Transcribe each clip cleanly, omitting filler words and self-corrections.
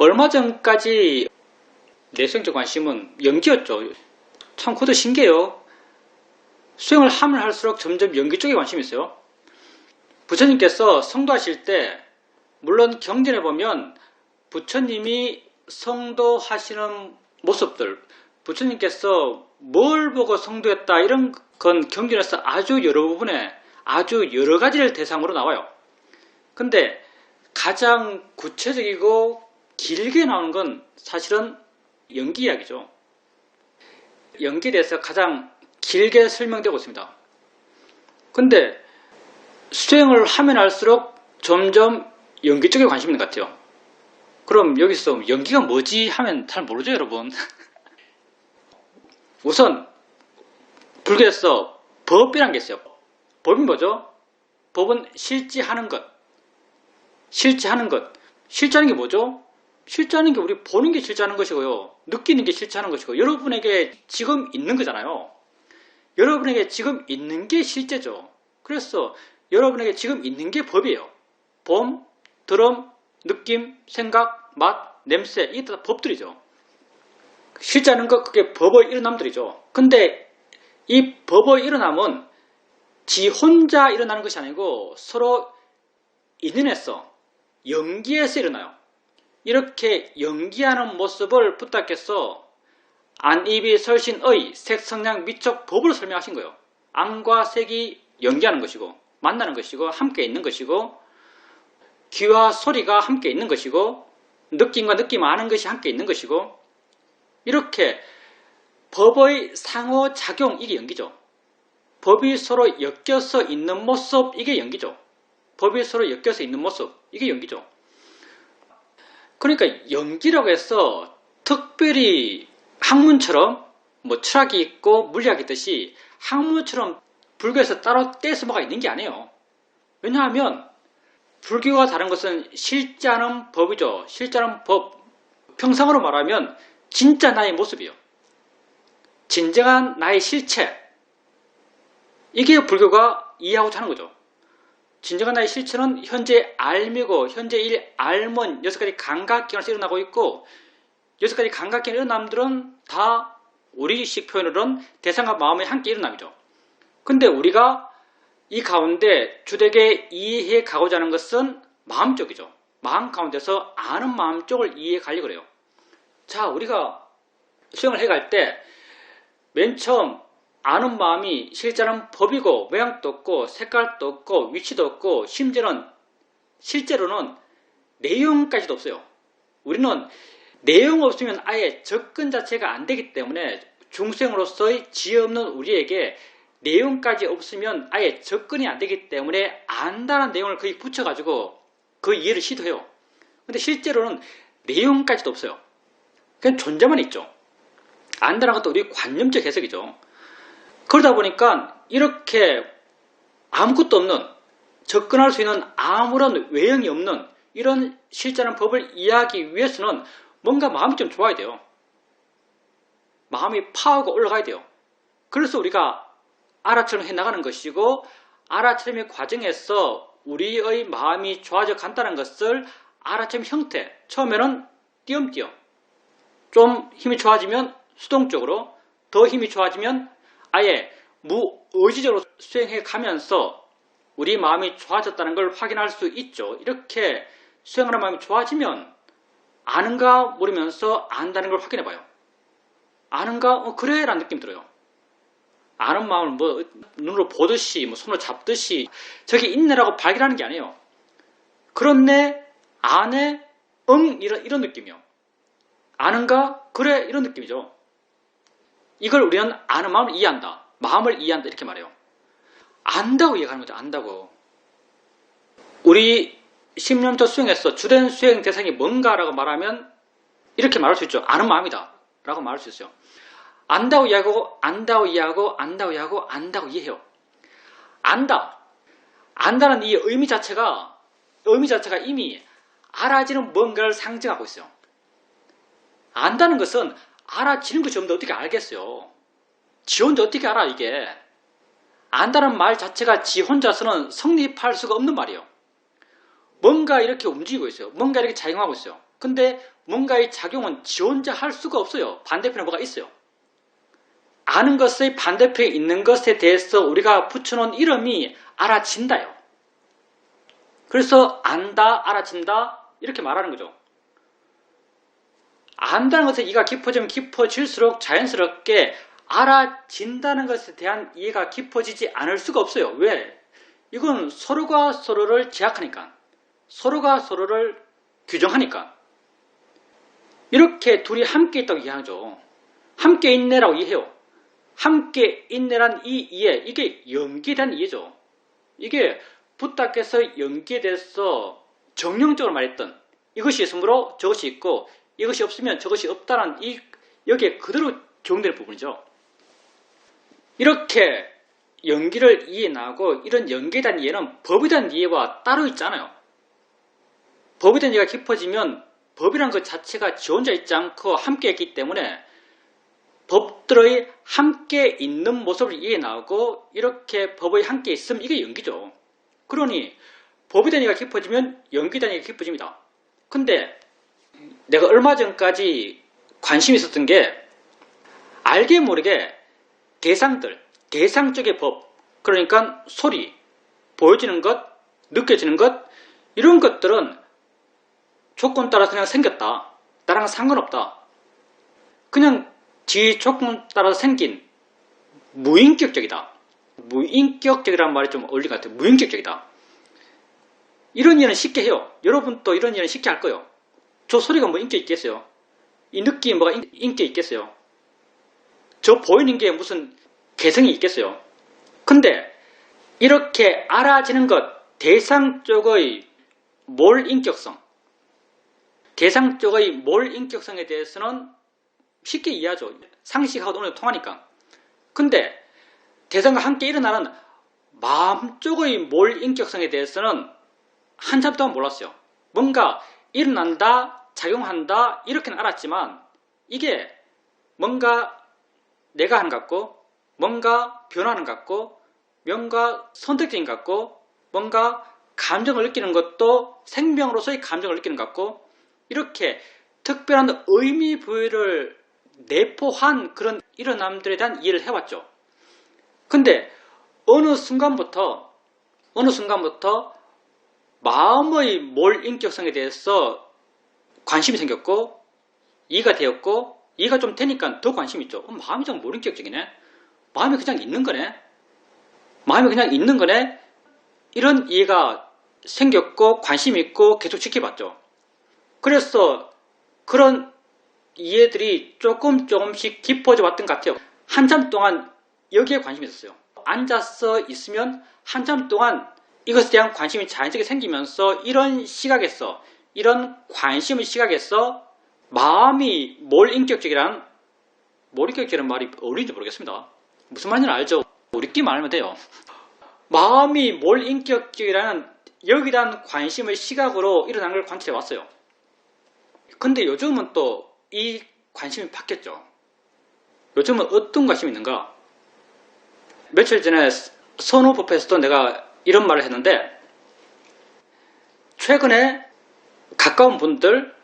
얼마 전까지 내수행적 관심은 연기였죠. 참 그것도 신기해요. 수행을 하면 할수록 점점 연기 쪽에 관심이 있어요. 부처님께서 성도하실 때 물론 경전에 보면 부처님이 성도하시는 모습들, 부처님께서 뭘 보고 성도했다 이런 건 경전에서 아주 여러 부분에 아주 여러 가지를 대상으로 나와요. 근데 가장 구체적이고 길게 나오는 건 사실은 연기 이야기죠. 연기에 대해서 가장 길게 설명되고 있습니다. 근데 수행을 하면 할수록 점점 연기 쪽에 관심이 있는 것 같아요. 그럼 여기서 연기가 뭐지 하면 잘 모르죠, 여러분. 우선 불교에서 법이란 게 있어요. 법이 뭐죠? 법은 실지하는 것. 실지하는 것. 실지하는 게 뭐죠? 실지하는 게 우리 보는 게 실지하는 것이고요. 느끼는 게 실지하는 것이고, 여러분에게 지금 있는 거잖아요. 여러분에게 지금 있는 게 실제죠. 그래서 여러분에게 지금 있는 게 법이에요. 봄, 드럼, 느낌, 생각, 맛, 냄새, 이게 다 법들이죠. 실제하는 것, 그게 법의 일어남들이죠. 근데 이 법의 일어남은 지 혼자 일어나는 것이 아니고 서로 인연해서 연기해서 일어나요. 이렇게 연기하는 모습을 부탁해서 안이비 설신의 색성량 미적 법을 설명하신 거예요. 안과 색이 연기하는 것이고 만나는 것이고 함께 있는 것이고 귀와 소리가 함께 있는 것이고 느낌과 느낌 아는 것이 함께 있는 것이고 이렇게 법의 상호작용 이게 연기죠. 법이 서로 엮여서 있는 모습 이게 연기죠. 법이 서로 엮여서 있는 모습 이게 연기죠. 그러니까 연기라고 해서 특별히 학문처럼 뭐 철학이 있고 물리학이 있듯이 학문처럼 불교에서 따로 떼서 뭐가 있는 게 아니에요. 왜냐하면 불교가 다른 것은 실제하는 법이죠. 실제하는 법. 평상으로 말하면 진짜 나의 모습이요. 진정한 나의 실체. 이게 불교가 이해하고자 하는 거죠. 진정한 나의 실체는 현재 알미고 현재 일 알문 6가지 감각기관에서 일어나고 있고 6가지 감각기관 일어남들은 다 우리식 표현으로는 대상과 마음의 함께 일어남이죠. 근데 우리가 이 가운데 주되게 이해해 가고자 하는 것은 마음 쪽이죠. 마음 가운데서 아는 마음 쪽을 이해해 가려고 그래요. 자, 우리가 수행을 해갈 때 맨 처음 아는 마음이 실제는 법이고 모양도 없고 색깔도 없고 위치도 없고 심지어는 실제로는 내용까지도 없어요. 우리는 내용 없으면 아예 접근 자체가 안 되기 때문에 중생으로서의 지혜 없는 우리에게 내용까지 없으면 아예 접근이 안 되기 때문에 안다는 내용을 거의 붙여가지고 그 이해를 시도해요. 근데 실제로는 내용까지도 없어요. 그냥 존재만 있죠. 안다는 것도 우리 관념적 해석이죠. 그러다 보니까 이렇게 아무것도 없는 접근할 수 있는 아무런 외형이 없는 이런 실제는 법을 이해하기 위해서는 뭔가 마음이 좀 좋아야 돼요. 마음이 파하고 올라가야 돼요. 그래서 우리가 알아처럼 해나가는 것이고 알아처럼의 과정에서 우리의 마음이 좋아져 간다는 것을 알아처럼 형태, 처음에는 띄엄띄엄 좀 힘이 좋아지면 수동적으로 더 힘이 좋아지면 아예 무의지적으로 수행해 가면서 우리 마음이 좋아졌다는 걸 확인할 수 있죠. 이렇게 수행하는 마음이 좋아지면 아는가 모르면서 안다는 걸 확인해 봐요. 아는가? 그래 라는 느낌 들어요. 아는 마음을 뭐 눈으로 보듯이 뭐 손으로 잡듯이 저기 있네라고 발견하는 게 아니에요. 그렇네, 아네, 이런 느낌이요. 아는가? 그래 이런 느낌이죠. 이걸 우리는 아는 마음을 이해한다. 마음을 이해한다 이렇게 말해요. 안다고 이해하는 거죠. 안다고. 우리 10년차 수행에서 주된 수행 대상이 뭔가라고 말하면 이렇게 말할 수 있죠. 아는 마음이다 라고 말할 수 있어요. 안다고 이해하고 안다고 이해하고 안다고 이해하고 안다고 이해해요. 안다. 안다는 이 의미 자체가 이미 알아지는 뭔가를 상징하고 있어요. 안다는 것은 알아지는 것이 없는데 어떻게 알겠어요? 지 혼자 어떻게 알아 이게? 안다는 말 자체가 지 혼자서는 성립할 수가 없는 말이에요. 뭔가 이렇게 움직이고 있어요. 뭔가 이렇게 작용하고 있어요. 근데 뭔가의 작용은 지 혼자 할 수가 없어요. 반대편에 뭐가 있어요. 아는 것의 반대편에 있는 것에 대해서 우리가 붙여놓은 이름이 알아진다요. 그래서 안다, 알아진다 이렇게 말하는 거죠. 안다는 것에 이해가 깊어지면 깊어질수록 자연스럽게 알아진다는 것에 대한 이해가 깊어지지 않을 수가 없어요. 왜? 이건 서로가 서로를 제약하니까, 서로가 서로를 규정하니까. 이렇게 둘이 함께 있다고 이해하죠. 함께 있네라고 이해해요. 함께 있네란 이 이해, 이게 연기에 대한 이해죠. 이게 부다께서 연기에 대해서 정령적으로 말했던 이것이 있으므로 저것이 있고 이것이 없으면 저것이 없다는 여기에 그대로 적용되는 부분이죠. 이렇게 연기를 이해하고 이런 연기에 대한 이해는 법에 대한 이해와 따로 있잖아요. 법에 대한 이해가 깊어지면 법이라는 것 자체가 지 혼자 있지 않고 함께 있기 때문에 법들의 함께 있는 모습을 이해하고 이렇게 법의 함께 있음, 이게 연기죠. 그러니 법에 대한 이해가 깊어지면 연기에 대한 이해가 깊어집니다. 근데 내가 얼마 전까지 관심이 있었던 게 알게 모르게 대상 쪽의 법, 그러니까 소리, 보여지는 것, 느껴지는 것, 이런 것들은 조건 따라 그냥 생겼다. 나랑 상관없다. 그냥 지 조건 따라 생긴 무인격적이다. 무인격적이라는 말이 좀 어울릴 것 같아요. 무인격적이다. 이런 이해는 쉽게 해요. 여러분도 이런 이해는 쉽게 할 거예요. 저 소리가 뭐 인격 있겠어요? 이 느낌이 뭐가 인격 있겠어요? 저 보이는 게 무슨 개성이 있겠어요? 근데 이렇게 알아지는 것, 대상 쪽의 몰인격성, 대상 쪽의 몰인격성에 대해서는 쉽게 이해하죠. 상식하고도 어느 정도 통하니까. 근데 대상과 함께 일어나는 마음 쪽의 몰인격성에 대해서는 한참 동안 몰랐어요. 뭔가 일어난다, 작용한다 이렇게는 알았지만 이게 뭔가 내가 하는 것 같고 뭔가 변하는 것 같고 뭔가 선택적인 것 같고 뭔가 감정을 느끼는 것도 생명으로서의 감정을 느끼는 것 같고 이렇게 특별한 의미 부여를 내포한 그런 일어남들에 대한 이해를 해왔죠. 근데 어느 순간부터 마음의 몰인격성에 대해서 관심이 생겼고 이해가 되었고 이해가 좀 되니까 더 관심이 있죠. 마음이 좀 몰인격적이네. 마음이 그냥 있는 거네. 마음이 그냥 있는 거네. 이런 이해가 생겼고 관심이 있고 계속 지켜봤죠. 그래서 그런 이해들이 조금씩 깊어져 왔던 것 같아요. 한참 동안 여기에 관심이 있었어요. 앉아서 있으면 한참 동안 이것에 대한 관심이 자연스럽게 생기면서 이런 시각에서 이런 관심의 시각에서 마음이 몰인격적이라는 말이 어울리는지 모르겠습니다. 무슨 말인지 알죠? 우리끼리 말하면 돼요. 마음이 몰인격적이라는 여기에 대한 관심의 시각으로 일어난 걸 관찰해 왔어요. 근데 요즘은 또 이 관심이 바뀌었죠. 요즘은 어떤 관심이 있는가? 며칠 전에 선호법에서도 내가 이런 말을 했는데 최근에 가까운 분들,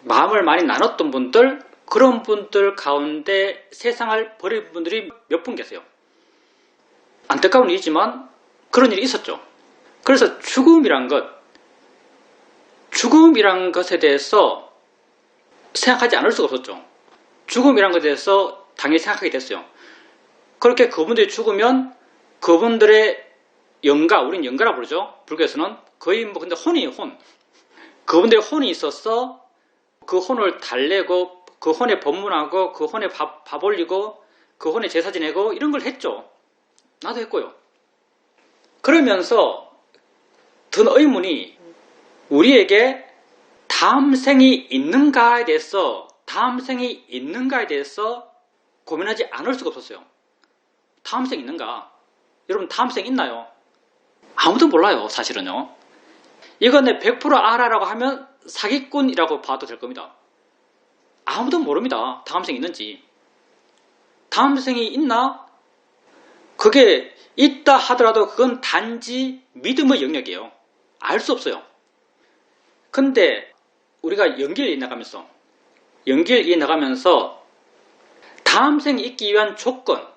마음을 많이 나눴던 분들, 그런 분들 가운데 세상을 버린 분들이 몇 분 계세요. 안타까운 일이지만 그런 일이 있었죠. 그래서 죽음이란 것에 대해서 생각하지 않을 수가 없었죠. 죽음이란 것에 대해서 당연히 생각하게 됐어요. 그렇게 그분들이 죽으면 그분들의 영가, 우린 영가라 부르죠. 불교에서는 거의 근데 혼이에요, 혼. 그분들의 혼이 있어서 그 혼을 달래고 그 혼에 법문하고 그 혼에 밥 올리고 그 혼에 제사 지내고 이런 걸 했죠. 나도 했고요. 그러면서 든 의문이 우리에게 다음 생이 있는가에 대해서 고민하지 않을 수가 없었어요. 다음 생 있는가? 여러분 다음 생 있나요? 아무도 몰라요, 사실은요. 이건 내 100% 알아라고 하면 사기꾼이라고 봐도 될 겁니다. 아무도 모릅니다. 다음 생이 있는지. 다음 생이 있나? 그게 있다 하더라도 그건 단지 믿음의 영역이에요. 알 수 없어요. 근데 우리가 연기를 나가면서 연기를 이어나가면서 다음 생이 있기 위한 조건,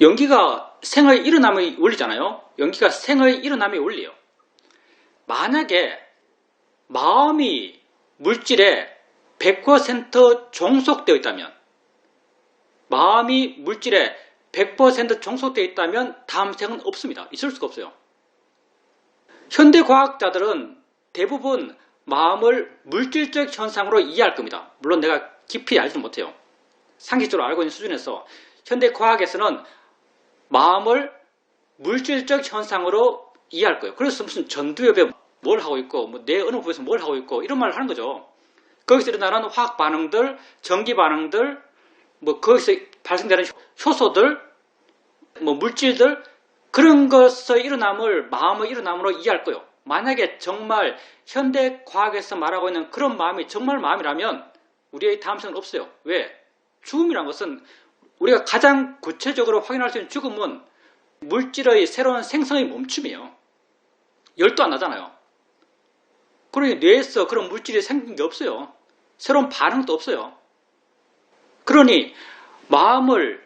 연기가 생의 일어남의 원리잖아요. 연기가 생의 일어남의 원리예요. 만약에 마음이 물질에 100% 종속되어 있다면, 마음이 물질에 100% 종속되어 있다면 다음 생은 없습니다. 있을 수가 없어요. 현대 과학자들은 대부분 마음을 물질적 현상으로 이해할 겁니다. 물론 내가 깊이 알지는 못해요. 상식적으로 알고 있는 수준에서 현대 과학에서는 마음을 물질적 현상으로 이해할 거예요. 그래서 무슨 전두엽에 뭘 하고 있고, 뭐 내 어느 부분에서 뭘 하고 있고, 이런 말을 하는 거죠. 거기서 일어나는 화학 반응들, 전기 반응들, 뭐 거기서 발생되는 효소들, 뭐 물질들, 그런 것의 일어남을 마음의 일어남으로 이해할 거예요. 만약에 정말 현대 과학에서 말하고 있는 그런 마음이 정말 마음이라면 우리의 다음 생은 없어요. 왜? 죽음이란 것은 우리가 가장 구체적으로 확인할 수 있는 죽음은 물질의 새로운 생성의 멈춤이에요. 열도 안 나잖아요. 그러니 뇌에서 그런 물질이 생긴 게 없어요. 새로운 반응도 없어요. 그러니 마음을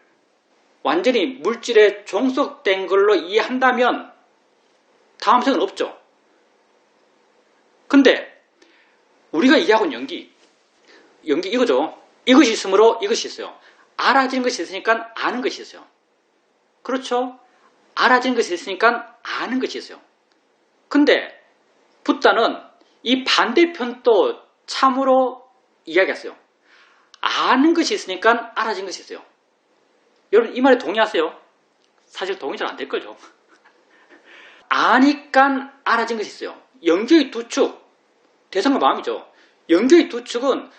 완전히 물질에 종속된 걸로 이해한다면 다음 생은 없죠. 근데 우리가 이해하고 있는 연기 이거죠. 이것이 있으므로 이것이 있어요. 알아지는 것이 있으니까 아는 것이 있어요. 그렇죠? 알아지는 것이 있으니까 아는 것이 있어요. 근데 붓다는 이 반대편도 참으로 이야기했어요. 아는 것이 있으니까 알아진 것이 있어요. 여러분 이 말에 동의하세요? 사실 동의 잘 안 될 거죠. 아니까 알아진 것이 있어요. 연기의 두 축, 대상과 마음이죠. 연기의 두 축은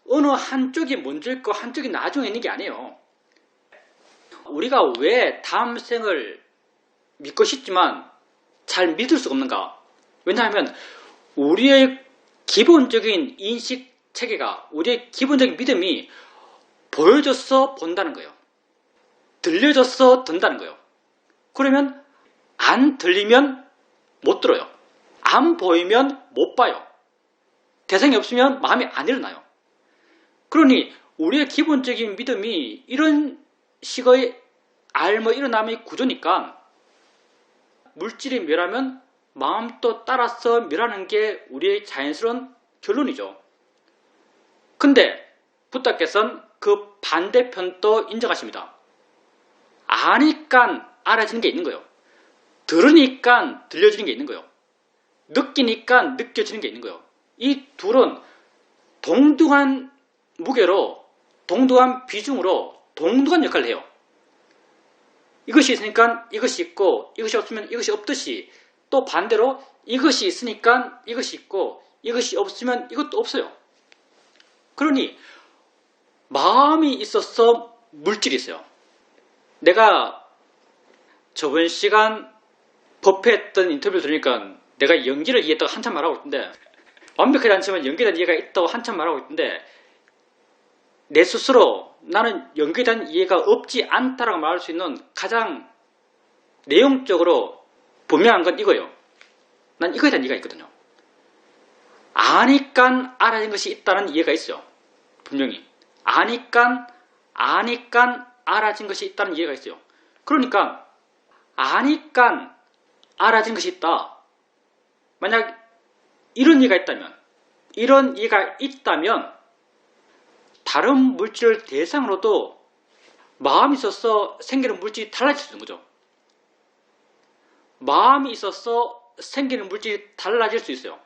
어느 한쪽이 먼저 있고 한쪽이 나중에 있는 게 아니에요. 우리가 왜 다음 생을 믿고 싶지만 잘 믿을 수가 없는가? 왜냐하면 우리의 기본적인 인식 체계가, 우리의 기본적인 믿음이 보여져서 본다는 거예요. 들려져서 듣는다는 거예요. 그러면 안 들리면 못 들어요. 안 보이면 못 봐요. 대상이 없으면 마음이 안 일어나요. 그러니 우리의 기본적인 믿음이 이런 식의 알뭐 일어남의 구조니까 물질이 멸하면 마음도 따라서 멸하는 게 우리의 자연스러운 결론이죠. 근데 붓다께서는 그 반대편도 인정하십니다. 아니까 알아지는 게 있는 거예요. 들으니까 들려지는 게 있는 거예요. 느끼니까 느껴지는 게 있는 거예요. 이 둘은 동등한 무게로, 동등한 비중으로 동등한 역할을 해요. 이것이 있으니까 이것이 있고 이것이 없으면 이것이 없듯이 또 반대로 이것이 있으니까 이것이 있고 이것이 없으면 이것도 없어요. 그러니 마음이 있어서 물질이 있어요. 내가 저번 시간 법회 했던 인터뷰를 들으니까 내가 연기를 이해했다고 한참 말하고 있던데, 완벽하지 않지만 연기에 대한 이해가 있다고 한참 말하고 있던데, 내 스스로 나는 연기에 대한 이해가 없지 않다라고 말할 수 있는 가장 내용적으로 분명한 건 이거예요. 난 이거에 대한 이해가 있거든요. 아니까 알아진 것이 있다는 이해가 있어요. 분명히. 아니까 알아진 것이 있다는 이해가 있어요. 그러니까 아니까 알아진 것이 있다. 만약 이런 이해가 있다면 다른 물질을 대상으로도 마음이 있어서 생기는 물질이 달라질 수 있는 거죠. 마음이 있어서 생기는 물질이 달라질 수 있어요.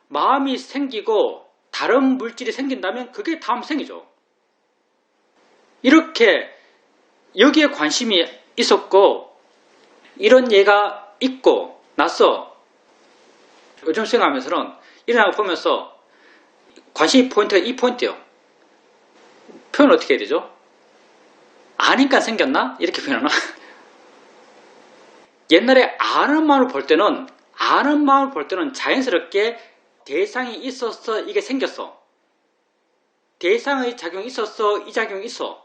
마음이 생기고 다른 물질이 생긴다면 그게 다음 생이죠. 이렇게 여기에 관심이 있었고 이런 예가 있고 나서 요즘 생각하면서는 이런 거 보면서 관심 포인트가 이 포인트예요. 표현을 어떻게 해야 되죠? 아니까 생겼나? 이렇게 표현하나? 옛날에 아는 마음을 볼 때는 자연스럽게 대상이 있어서 이게 생겼어. 대상의 작용이 있어서 이 작용이 있어.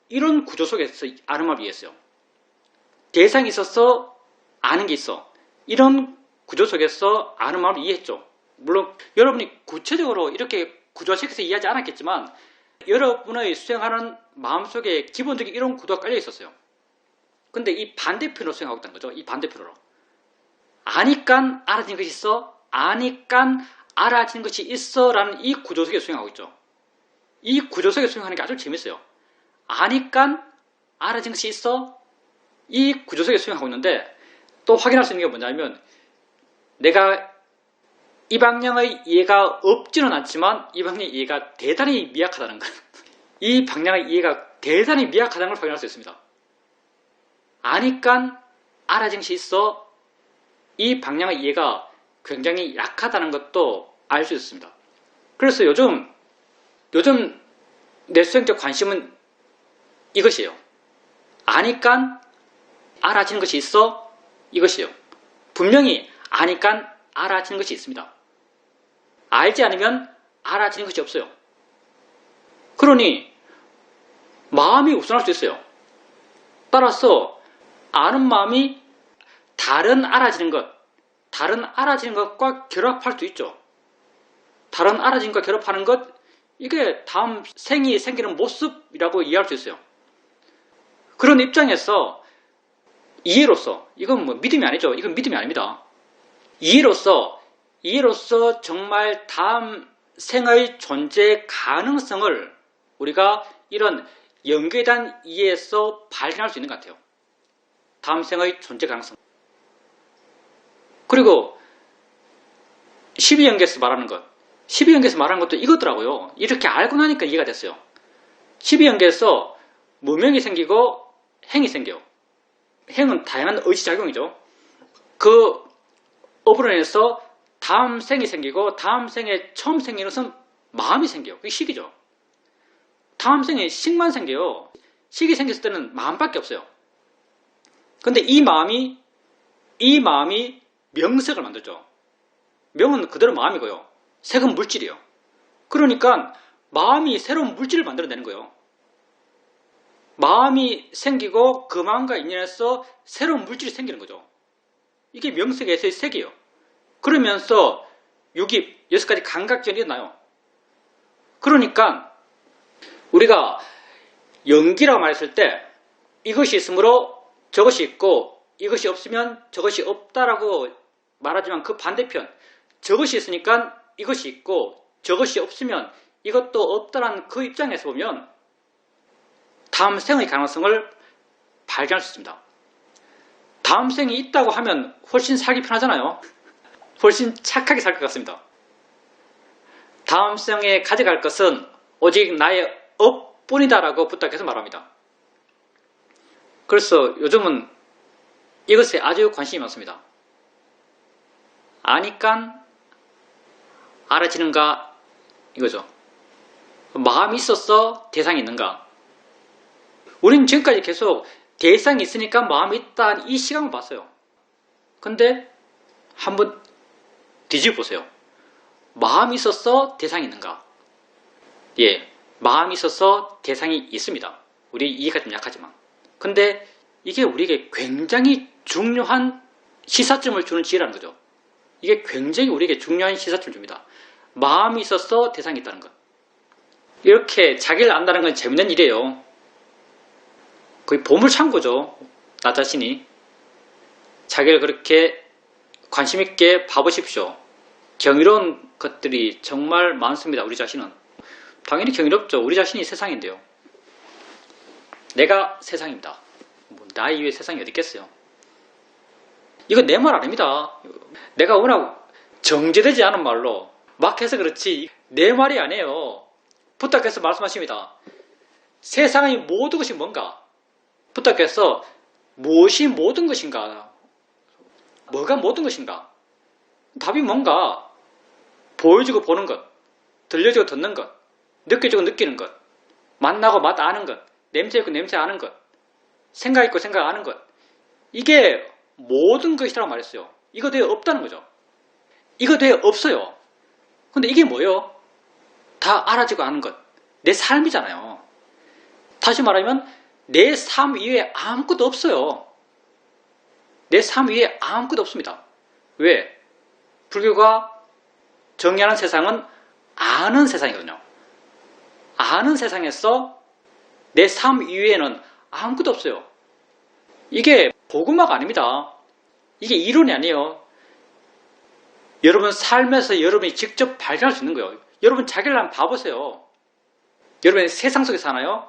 이런 구조 속에서 아는 마음을 이해했어요. 대상이 있어서 아는 게 있어. 이런 구조 속에서 아는 마음을 이해했죠. 물론 여러분이 구체적으로 이렇게 구조화시켜서 이해하지 않았겠지만 여러분의 수행하는 마음속에 기본적인 이런 구도가 깔려 있었어요. 근데 이 반대편으로 수행하고 있다는 거죠. 이 반대편으로. 아니깐 알아지는 것이 있어. 아니깐 알아지는 것이 있어. 라는 이 구조 속에 수행하고 있죠. 이 구조 속에 수행하는 게 아주 재밌어요. 아니깐 알아지는 것이 있어. 이 구조 속에 수행하고 있는데 또 확인할 수 있는 게 뭐냐면 내가 이 방향의 이해가 없지는 않지만 이 방향의 이해가 대단히 미약하다는 것. 이 방향의 이해가 대단히 미약하다는 걸 확인할 수 있습니다. 아니깐 알아진 것이 있어. 이 방향의 이해가 굉장히 약하다는 것도 알 수 있습니다. 그래서 요즘 내 수행적 관심은 이것이에요. 아니깐 알아지는 것이 있어. 이것이에요. 분명히 아니깐 알아지는 것이 있습니다. 알지 않으면 알아지는 것이 없어요. 그러니 마음이 우선할 수 있어요. 따라서 아는 마음이 다른 알아지는 것과 결합할 수 있죠. 다른 알아지는 것과 결합하는 것, 이게 다음 생이 생기는 모습이라고 이해할 수 있어요. 그런 입장에서 이해로서, 이건 뭐 믿음이 아니죠. 이건 믿음이 아닙니다. 이해로서 정말 다음 생의 존재 가능성을 우리가 이런 연계단 이해에서 발견할 수 있는 것 같아요. 다음 생의 존재 가능성. 그리고 12연계에서 말하는 것. 12연계에서 말하는 것도 이거더라고요. 이렇게 알고 나니까 이해가 됐어요. 12연계에서 무명이 생기고 행이 생겨요. 행은 다양한 의지작용이죠. 그 업으로 인해서 다음 생이 생기고 다음 생에 처음 생기는 것은 마음이 생겨요. 그게 식이죠. 다음 생에 식만 생겨요. 식이 생겼을 때는 마음밖에 없어요. 근데 이 마음이 명색을 만들죠. 명은 그대로 마음이고요. 색은 물질이에요. 그러니까 마음이 새로운 물질을 만들어내는 거예요. 마음이 생기고 그 마음과 인연해서 새로운 물질이 생기는 거죠. 이게 명색에서의 색이에요. 그러면서 육입, 6가지 감각전이 일어나요. 그러니까 우리가 연기라고 말했을 때 이것이 있으므로 저것이 있고 이것이 없으면 저것이 없다라고 말하지만 그 반대편, 저것이 있으니까 이것이 있고 저것이 없으면 이것도 없다라는 그 입장에서 보면 다음 생의 가능성을 발견할 수 있습니다. 다음 생이 있다고 하면 훨씬 살기 편하잖아요. 훨씬 착하게 살 것 같습니다. 다음 생에 가져갈 것은 오직 나의 업뿐이다라고 부탁해서 말합니다. 그래서 요즘은 이것에 아주 관심이 많습니다. 아니깐 알아지는가 이거죠. 마음이 있었어 대상이 있는가. 우리는 지금까지 계속 대상이 있으니까 마음이 있다는 이 시각을 봤어요. 근데 한번 뒤집어 보세요. 마음이 있어서 대상이 있는가? 예, 마음이 있어서 대상이 있습니다. 우리 이해가 좀 약하지만. 근데 이게 우리에게 굉장히 중요한 시사점을 주는 지혜라는 거죠. 이게 굉장히 우리에게 중요한 시사점을 줍니다. 마음이 있어서 대상이 있다는 것. 이렇게 자기를 안다는 건 재밌는 일이에요. 거의 보물창고죠. 나 자신이. 자기를 그렇게 관심있게 봐보십시오. 경이로운 것들이 정말 많습니다. 우리 자신은. 당연히 경이롭죠. 우리 자신이 세상인데요. 내가 세상입니다. 뭐, 나 이외에 세상이 어디 있겠어요. 이거 내 말 아닙니다. 내가 워낙 정제되지 않은 말로 막 해서 그렇지 내 말이 아니에요. 부탁해서 말씀하십니다. 세상의 모든 것이 뭔가? 부탁해서 무엇이 모든 것인가? 뭐가 모든 것인가? 답이 뭔가? 보여지고 보는 것, 들려지고 듣는 것, 느껴지고 느끼는 것, 맛나고 맛 아는 것, 냄새 있고 냄새 아는 것, 생각 있고 생각 아는 것. 이게 모든 것이라고 말했어요. 이거 되게 없다는 거죠. 이거 되게 없어요. 근데 이게 뭐예요? 다 알아지고 아는 것. 내 삶이잖아요. 다시 말하면 내 삶 이외에 아무것도 없어요. 내 삶 위에 아무것도 없습니다. 왜? 불교가 정의하는 세상은 아는 세상이거든요. 아는 세상에서 내 삶 이외에는 아무것도 없어요. 이게 고구마가 아닙니다. 이게 이론이 아니에요. 여러분 삶에서 여러분이 직접 발견할 수 있는 거예요. 여러분 자기를 한번 봐보세요. 여러분이 세상 속에 사나요?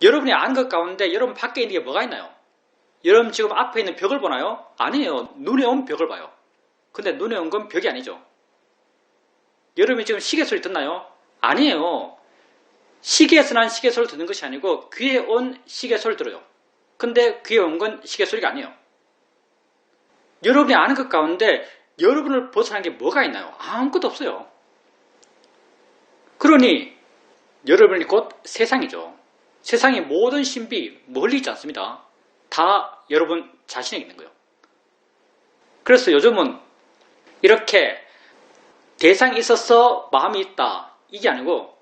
여러분이 아는 것 가운데 여러분 밖에 있는 게 뭐가 있나요? 여러분 지금 앞에 있는 벽을 보나요? 아니에요. 눈에 온 벽을 봐요. 근데 눈에 온 건 벽이 아니죠. 여러분이 지금 시계 소리 듣나요? 아니에요. 시계에서 난 시계 소리를 듣는 것이 아니고 귀에 온 시계 소리를 들어요. 근데 귀에 온 건 시계 소리가 아니에요. 여러분이 아는 것 가운데 여러분을 벗어난 게 뭐가 있나요? 아무것도 없어요. 그러니 여러분이 곧 세상이죠. 세상의 모든 신비 멀리 있지 않습니다. 다 여러분 자신에게 있는 거예요. 그래서 요즘은 이렇게 대상이 있어서 마음이 있다 이게 아니고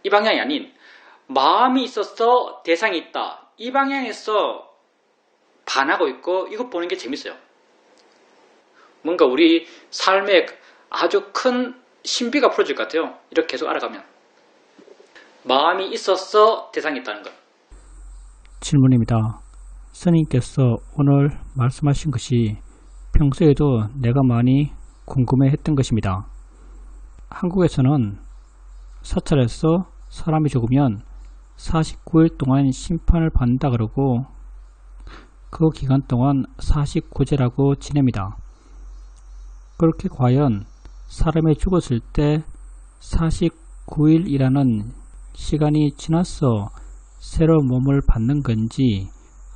이 방향이 아닌 마음이 있어서 대상이 있다 이 방향에서 반하고 있고 이것 보는 게 재밌어요. 뭔가 우리 삶에 아주 큰 신비가 풀어질 것 같아요. 이렇게 계속 알아가면 마음이 있어서 대상이 있다는 것. 질문입니다. 스님께서 오늘 말씀하신 것이 평소에도 내가 많이 궁금해했던 것입니다. 한국에서는 사찰에서 사람이 죽으면 49일 동안 심판을 받는다 그러고 그 기간 동안 49제라고 지냅니다. 그렇게 과연 사람이 죽었을 때 49일이라는 시간이 지나서 새로운 몸을 받는 건지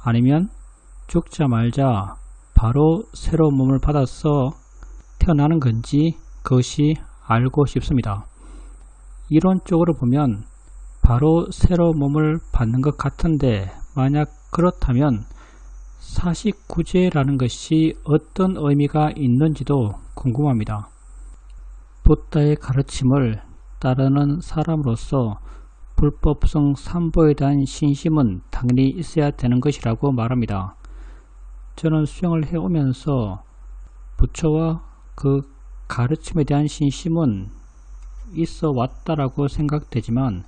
아니면 죽자마자 바로 새로운 몸을 받아서 태어나는 건지 그것이 알고 싶습니다. 이론적으로 보면 바로 새로운 몸을 받는 것 같은데 만약 그렇다면 49제라는 것이 어떤 의미가 있는지도 궁금합니다. 부다의 가르침을 따르는 사람으로서 불법성 삼보에 대한 신심은 당연히 있어야 되는 것이라고 말합니다. 저는 수행을 해오면서 부처와 그 가르침에 대한 신심은 있어 왔다라고 생각되지만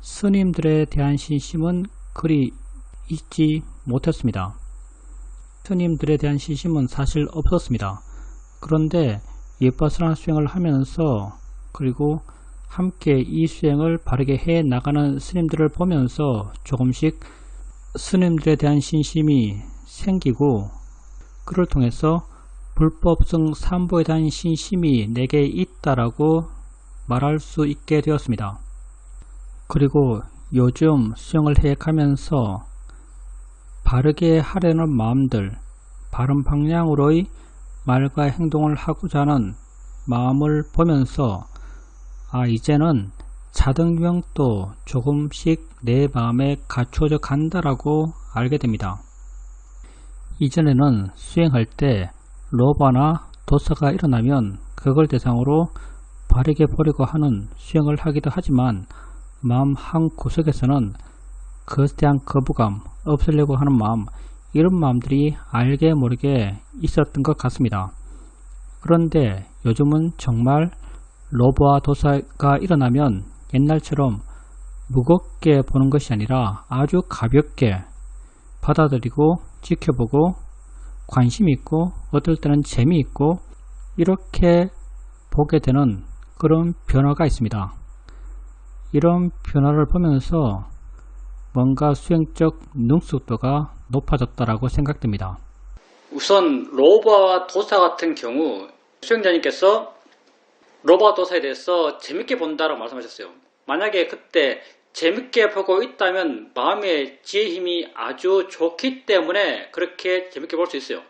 스님들에 대한 신심은 그리 있지 못했습니다. 스님들에 대한 신심은 사실 없었습니다. 그런데 위파사나 수행을 하면서 그리고 함께 이 수행을 바르게 해 나가는 스님들을 보면서 조금씩 스님들에 대한 신심이 생기고 그를 통해서 불법성 삼보에 대한 신심이 내게 있다라고 말할 수 있게 되었습니다. 그리고 요즘 수행을 해 가면서 바르게 하려는 마음들, 바른 방향으로의 말과 행동을 하고자 하는 마음을 보면서 이제는 자등경도 조금씩 내 마음에 갖추어져 간다라고 알게 됩니다. 이전에는 수행할 때 로바나 도사가 일어나면 그걸 대상으로 바르게 보려고 하는 수행을 하기도 하지만 마음 한 구석에서는 그것에 대한 거부감, 없애려고 하는 마음, 이런 마음들이 알게 모르게 있었던 것 같습니다. 그런데 요즘은 정말 로바와 도사가 일어나면 옛날처럼 무겁게 보는 것이 아니라 아주 가볍게 받아들이고 지켜보고 관심 있고 어떨 때는 재미있고 이렇게 보게 되는 그런 변화가 있습니다. 이런 변화를 보면서 뭔가 수행적 능숙도가 높아졌다라고 생각됩니다. 우선 로바와 도사 같은 경우 수행자님께서 로바와 도사에 대해서 재밌게 본다라고 말씀하셨어요. 만약에 그때 재밌게 보고 있다면 마음의 지혜 힘이 아주 좋기 때문에 그렇게 재밌게 볼 수 있어요.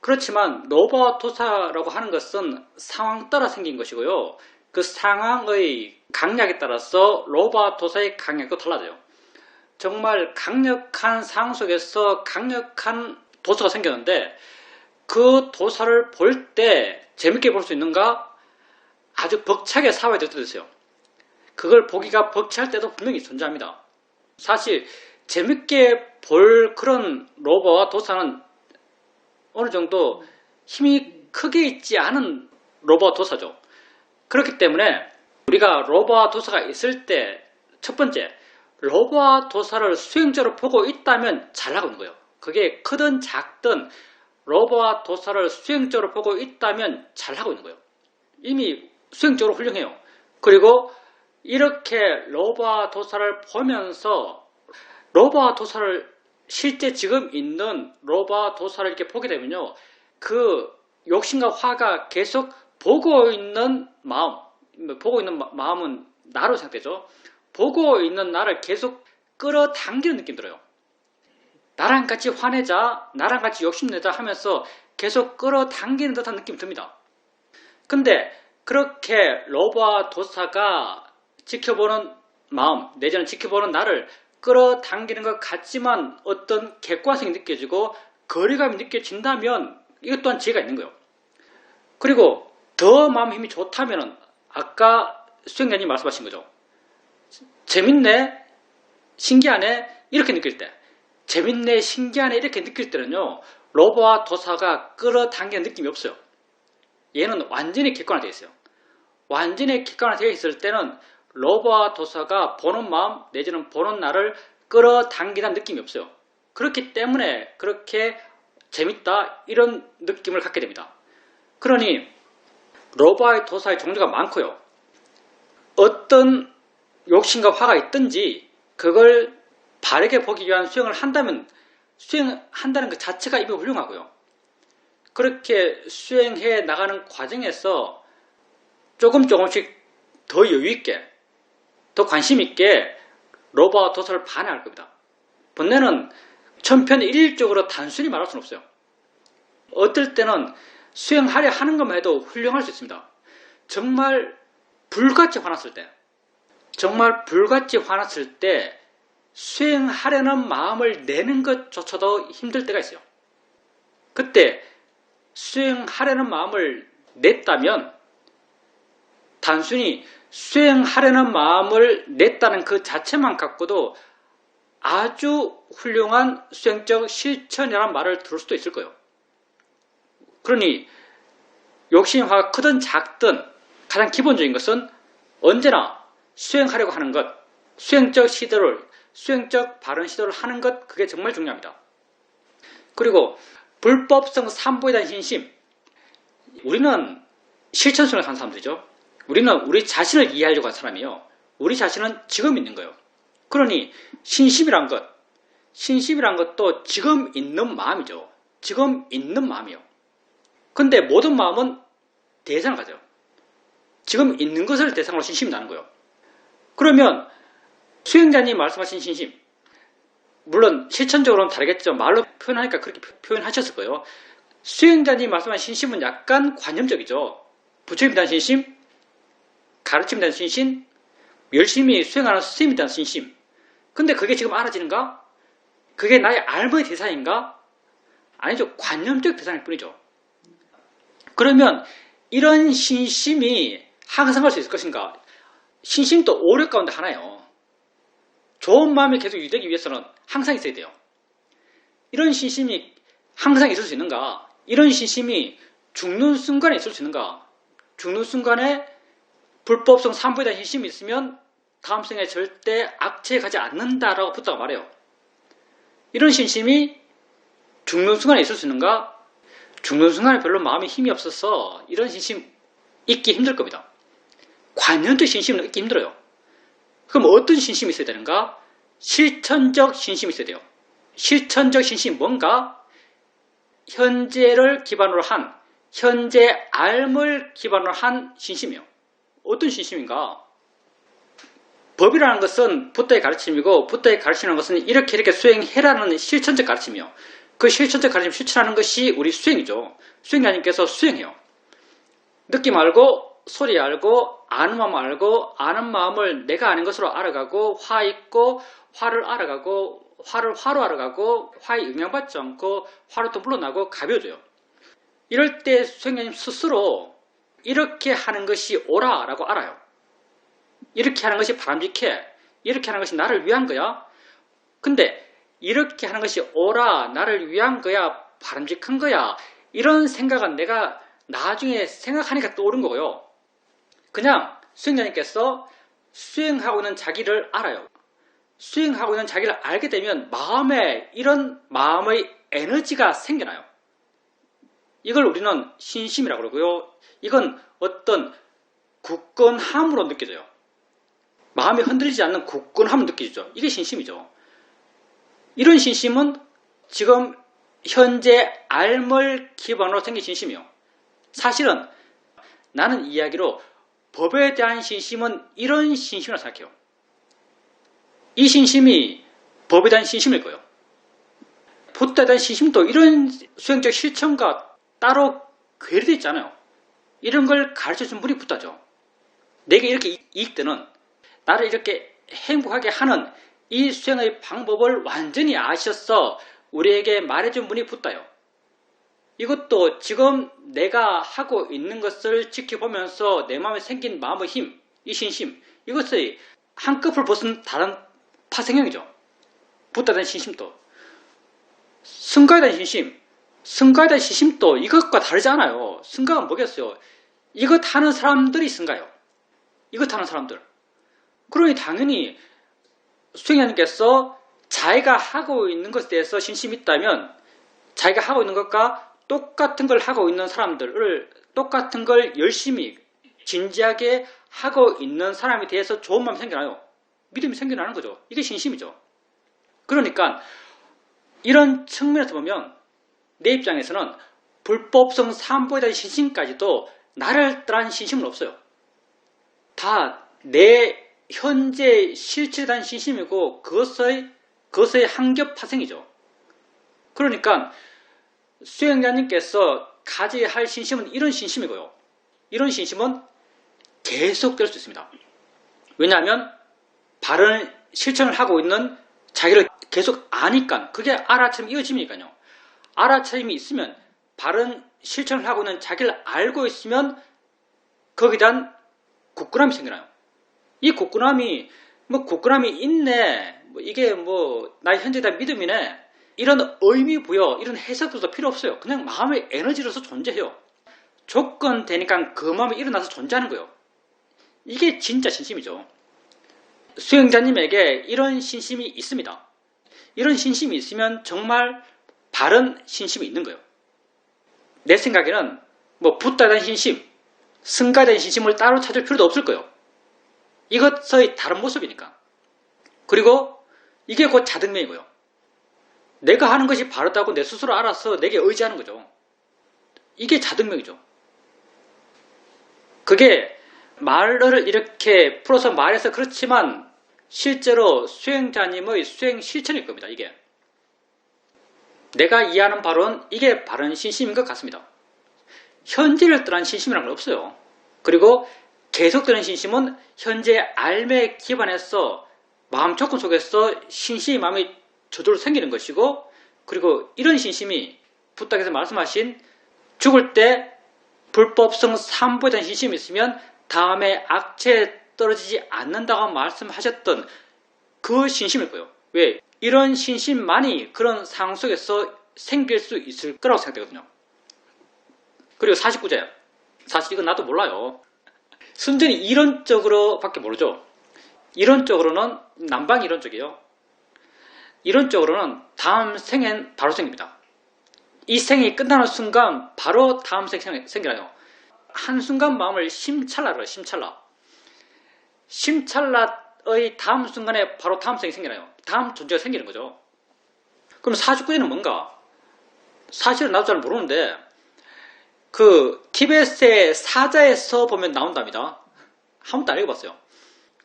그렇지만 로바와 도사라고 하는 것은 상황 따라 생긴 것이고요. 그 상황의 강약에 따라서 로바와 도사의 강약도 달라져요. 정말 강력한 상황 속에서 강력한 도사가 생겼는데 그 도사를 볼 때 재밌게 볼 수 있는가? 아주 벅차게 싸워야 될 때도 있어요. 그걸 보기가 벅찰 때도 분명히 존재합니다. 사실 재밌게 볼 그런 로바와 도사는 어느 정도 힘이 크게 있지 않은 로버와 도사죠. 그렇기 때문에 우리가 로버와 도사가 있을 때 첫 번째, 로버와 도사를 수행자로 보고 있다면 잘 나가는 거예요. 그게 크든 작든 로버와 도사를 수행자로 보고 있다면 잘 하고 있는 거예요. 이미 수행적으로 훌륭해요. 그리고 이렇게 로버와 도사를 보면서 로버와 도사를 실제 지금 있는 로버와 도사를 이렇게 보게 되면요. 그 욕심과 화가 계속 보고 있는 마음은 나로 생각되죠. 보고 있는 나를 계속 끌어당기는 느낌 들어요. 나랑 같이 화내자, 나랑 같이 욕심내자 하면서 계속 끌어당기는 듯한 느낌이 듭니다. 근데 그렇게 로버와 도사가 지켜보는 마음, 내지는 지켜보는 나를 끌어당기는 것 같지만 어떤 객관성이 느껴지고 거리감이 느껴진다면 이것 또한 지혜가 있는 거예요. 그리고 더 마음 힘이 좋다면 아까 수행자님 말씀하신 거죠. 재밌네, 신기하네 이렇게 느낄 때, 재밌네, 신기하네 이렇게 느낄 때는요, 로버와 도사가 끌어당기는 느낌이 없어요. 얘는 완전히 객관화되어 있어요. 완전히 객관화되어 있을 때는 로버와 도사가 보는 마음 내지는 보는 나를 끌어당기는 느낌이 없어요. 그렇기 때문에 그렇게 재밌다 이런 느낌을 갖게 됩니다. 그러니 로버와 도사의 종류가 많고요. 어떤 욕심과 화가 있든지 그걸 바르게 보기 위한 수행을 한다면 수행한다는 것 자체가 이미 훌륭하고요. 그렇게 수행해 나가는 과정에서 조금씩 더 여유있게, 더 관심있게 로버와 도사를 반응할 겁니다. 번뇌는 천편일률적으로 단순히 말할 수는 없어요. 어떨 때는 수행하려 하는 것만 해도 훌륭할 수 있습니다. 정말 불같이 화났을 때 수행하려는 마음을 내는 것조차도 힘들 때가 있어요. 그때 수행하려는 마음을 냈다면 단순히 수행하려는 마음을 냈다는 그 자체만 갖고도 아주 훌륭한 수행적 실천이라는 말을 들을 수도 있을 거예요. 그러니 욕심화가 크든 작든 가장 기본적인 것은 언제나 수행하려고 하는 것, 수행적 바른 시도를 하는 것, 그게 정말 중요합니다. 그리고 불법성 삼보에 대한 신심. 우리는 실천성을 하는 사람들이죠. 우리는 우리 자신을 이해하려고 하는 사람이에요. 우리 자신은 지금 있는 거예요. 그러니 신심이란 것도 지금 있는 마음이죠. 지금 있는 마음이요. 근데 모든 마음은 대상을 가져요. 지금 있는 것을 대상으로 신심이 나는 거예요. 그러면 수행자님 말씀하신 신심, 물론 실천적으로는 다르겠죠. 말로 표현하니까 그렇게 표현하셨을 거예요. 수행자님 말씀하신 신심은 약간 관념적이죠. 부처님에 대한 신심, 가르침에 대한 신심, 열심히 수행하는 스님에 대한 신심. 근데 그게 지금 알아지는가? 그게 나의 알머의 대상인가? 아니죠. 관념적 대상일 뿐이죠. 그러면 이런 신심이 항상 할 수 있을 것인가? 신심도 오력 가운데 하나예요. 좋은 마음이 계속 유지되기 위해서는 항상 있어야 돼요. 이런 신심이 항상 있을 수 있는가? 이런 신심이 죽는 순간에 있을 수 있는가? 죽는 순간에 불법성 삼보에 대한 신심이 있으면 다음 생에 절대 악체에 가지 않는다라고 부처가 말해요. 이런 신심이 죽는 순간에 있을 수 있는가? 죽는 순간에 별로 마음에 힘이 없어서 이런 신심 있기 힘들 겁니다. 관념적 신심은 있기 힘들어요. 그럼 어떤 신심이 있어야 되는가? 실천적 신심이 있어야 돼요. 실천적 신심이 뭔가? 현재를 기반으로 한, 현재 알을 기반으로 한 신심이에요. 어떤 신심인가? 법이라는 것은 부처의 가르침이고 부처의 가르치는 것은 이렇게 수행해라는 실천적 가르침이에요. 그 실천적 가르침 실천하는 것이 우리 수행이죠. 수행자님께서 수행해요. 느낌 알고 소리 알고 아는 마음 알고 아는 마음을 내가 아는 것으로 알아가고 화 있고 화를 알아가고 화를 화로 알아가고 화에 영향받지 않고 화로 또 물러나고 가벼워져요. 이럴 때 수행자님 스스로 이렇게 하는 것이 옳아라고 알아요. 이렇게 하는 것이 바람직해. 이렇게 하는 것이 나를 위한 거야. 근데 이렇게 하는 것이 옳아, 나를 위한 거야, 바람직한 거야. 이런 생각은 내가 나중에 생각하니까 떠오른 거고요. 그냥 수행자님께서 수행하고 있는 자기를 알아요. 수행하고 있는 자기를 알게 되면 마음에 이런 마음의 에너지가 생겨나요. 이걸 우리는 신심이라고 그러고요. 이건 어떤 굳건함으로 느껴져요. 마음이 흔들리지 않는 굳건함을 느껴지죠. 이게 신심이죠. 이런 신심은 지금 현재 알을 기반으로 생긴 신심이요. 사실은 나는 이야기로 법에 대한 신심은 이런 신심이라고 생각해요. 이 신심이 법에 대한 신심일 거예요. 붓다에 대한 신심도 이런 수행적 실천과 따로 괴리되어 있잖아요. 이런 걸 가르쳐준 분이 붓다죠. 내게 이렇게 이익되는, 나를 이렇게 행복하게 하는 이 수행의 방법을 완전히 아셔서 우리에게 말해준 분이 붓다요. 이것도 지금 내가 하고 있는 것을 지켜보면서 내 마음에 생긴 마음의 힘, 이 신심, 이것의 한꺼풀 벗은 다른 파생형이죠. 붓다에 대한 신심도. 승가에 대한 신심, 승가에 대한 신심도 이것과 다르지 않아요. 승가가 뭐겠어요? 이것 하는 사람들이 승가요. 이것 하는 사람들. 그러니 당연히 수행자님께서 자기가 하고 있는 것에 대해서 신심이 있다면 자기가 하고 있는 것과 똑같은 걸 하고 있는 사람들을, 똑같은 걸 열심히 진지하게 하고 있는 사람에 대해서 좋은 마음이 생겨나요. 믿음이 생겨나는 거죠. 이게 신심이죠. 그러니까 이런 측면에서 보면 내 입장에서는 불법성 삼보에 대한 신심까지도 나를 떠난 신심은 없어요. 다 내 현재 실체에 대한 신심이고 그것의 한겹 파생이죠. 그러니까 수행자님께서 가져야 할 신심은 이런 신심이고요. 이런 신심은 계속될 수 있습니다. 왜냐하면 바른 실천을 하고 있는 자기를 계속 아니까, 그게 알아차림이 이어짐이니까요. 알아차림이 있으면, 바른 실천을 하고 있는 자기를 알고 있으면 거기에 대한 굳건함이 생겨나요. 이 굳건함이 굳건함이 있네, 이게 나의 현재에 대한 믿음이네, 이런 의미 부여, 이런 해석도 필요 없어요. 그냥 마음의 에너지로서 존재해요. 조건 되니까 그 마음이 일어나서 존재하는 거예요. 이게 진짜 신심이죠. 수행자님에게 이런 신심이 있습니다. 이런 신심이 있으면 정말 바른 신심이 있는 거예요. 내 생각에는 붓다에 대한 신심, 승가에 대한 신심을 따로 찾을 필요도 없을 거예요. 이것의 다른 모습이니까. 그리고 이게 곧 자등명이고요. 내가 하는 것이 바르다고 내 스스로 알아서 내게 의지하는 거죠. 이게 자등명이죠. 그게 말을 이렇게 풀어서 말해서 그렇지만 실제로 수행자님의 수행 실천일 겁니다. 이게 내가 이해하는 바로는 이게 바른 신심인 것 같습니다. 현재를 떠난 신심이라는 건 없어요. 그리고 계속되는 신심은 현재 알매 기반해서 마음 조건 속에서 신심의 마음이 저절로 생기는 것이고, 그리고 이런 신심이 붓다께서 말씀하신 죽을 때 불법성 삼보에 대한 신심이 있으면 다음에 악체에 떨어지지 않는다고 말씀하셨던 그 신심일 거예요. 왜? 이런 신심만이 그런 상황 속에서 생길 수 있을 거라고 생각되거든요. 그리고 49제. 사실 이건 나도 몰라요. 순전히 이론적으로 밖에 모르죠. 이론적으로는 남방 이론적이에요. 이론적으로는 다음 생엔 바로 생깁니다. 이 생이 끝나는 순간 바로 다음 생이 생겨나요. 한순간 마음을 심찰라로 해요. 심찰라. 심찰라의 다음 순간에 바로 다음 생이 생겨나요. 다음 존재가 생기는 거죠. 그럼 49제는 뭔가? 사실은 나도 잘 모르는데 그 티베트의 사자에서 보면 나온답니다. 한 번도 안 읽어봤어요.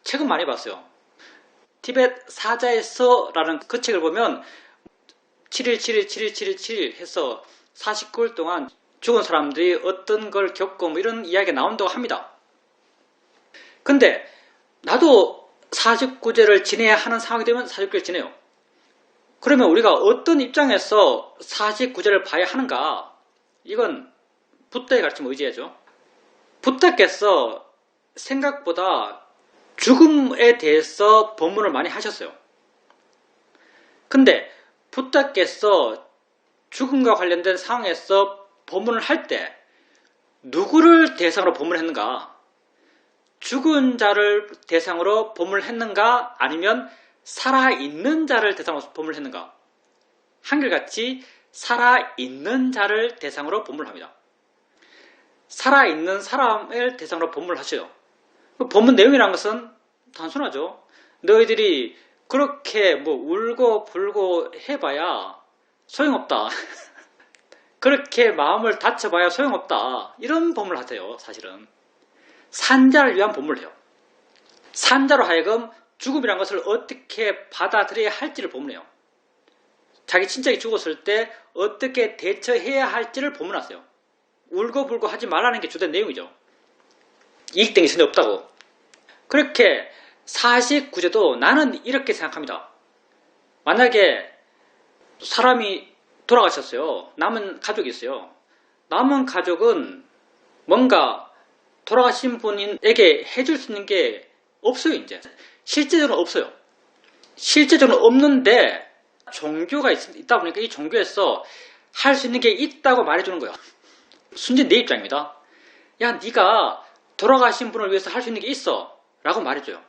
책은 많이 봤어요. 티베트 사자에서라는 그 책을 보면 7일 7일 7일 7일 7일 해서 49일 동안 죽은 사람들이 어떤 걸 겪고 이런 이야기가 나온다고 합니다. 근데 나도 49제를 지내야 하는 상황이 되면 49제를 지내요. 그러면 우리가 어떤 입장에서 49제를 봐야 하는가? 이건 붓다의 가르침을 의지해야죠. 붓다께서 생각보다 죽음에 대해서 법문을 많이 하셨어요. 근데 붓다께서 죽음과 관련된 상황에서 법문을 할 때 누구를 대상으로 법문했는가? 죽은 자를 대상으로 법문했는가? 아니면 살아있는 자를 대상으로 법문했는가? 한결같이 살아있는 자를 대상으로 법문을 합니다. 살아있는 사람을 대상으로 법문을 하셔요. 법문 내용이라는 것은 단순하죠. 너희들이 그렇게 뭐 울고 불고 해봐야 소용없다. 그렇게 마음을 다쳐봐야 소용없다. 이런 법문을 하세요. 사실은 산자를 위한 법문을 해요. 산자로 하여금 죽음이란 것을 어떻게 받아들여야 할지를 법문해요. 자기 친척이 죽었을 때 어떻게 대처해야 할지를 법문하세요. 울고불고 하지 말라는 게 주된 내용이죠. 이익된 게 전혀 없다고. 그렇게 49제도 나는 이렇게 생각합니다. 만약에 사람이 돌아가셨어요. 남은 가족이 있어요. 남은 가족은 뭔가 돌아가신 분에게 해줄 수 있는 게 없어요. 이제 실제적으로 없어요. 실제적으로 없는데 종교가 있다 보니까 이 종교에서 할 수 있는 게 있다고 말해주는 거예요. 순전 내 입장입니다. 야, 네가 돌아가신 분을 위해서 할 수 있는 게 있어 라고 말해줘요.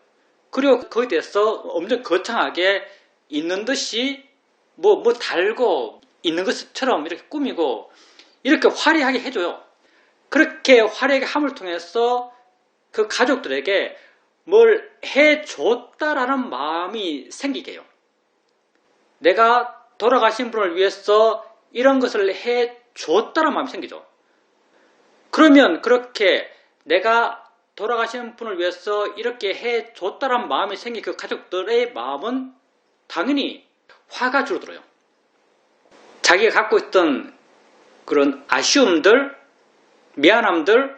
그리고 거기에 대해서 엄청 거창하게 있는 듯이 뭐 달고 있는 것처럼 이렇게 꾸미고 이렇게 화려하게 해줘요. 그렇게 화려하게 함을 통해서 그 가족들에게 뭘 해줬다라는 마음이 생기게 해요. 내가 돌아가신 분을 위해서 이런 것을 해줬다는 마음이 생기죠. 그러면 그렇게 내가 돌아가신 분을 위해서 이렇게 해줬다는 마음이 생긴 그 가족들의 마음은 당연히 화가 줄어들어요. 자기가 갖고 있던 그런 아쉬움들, 미안함들,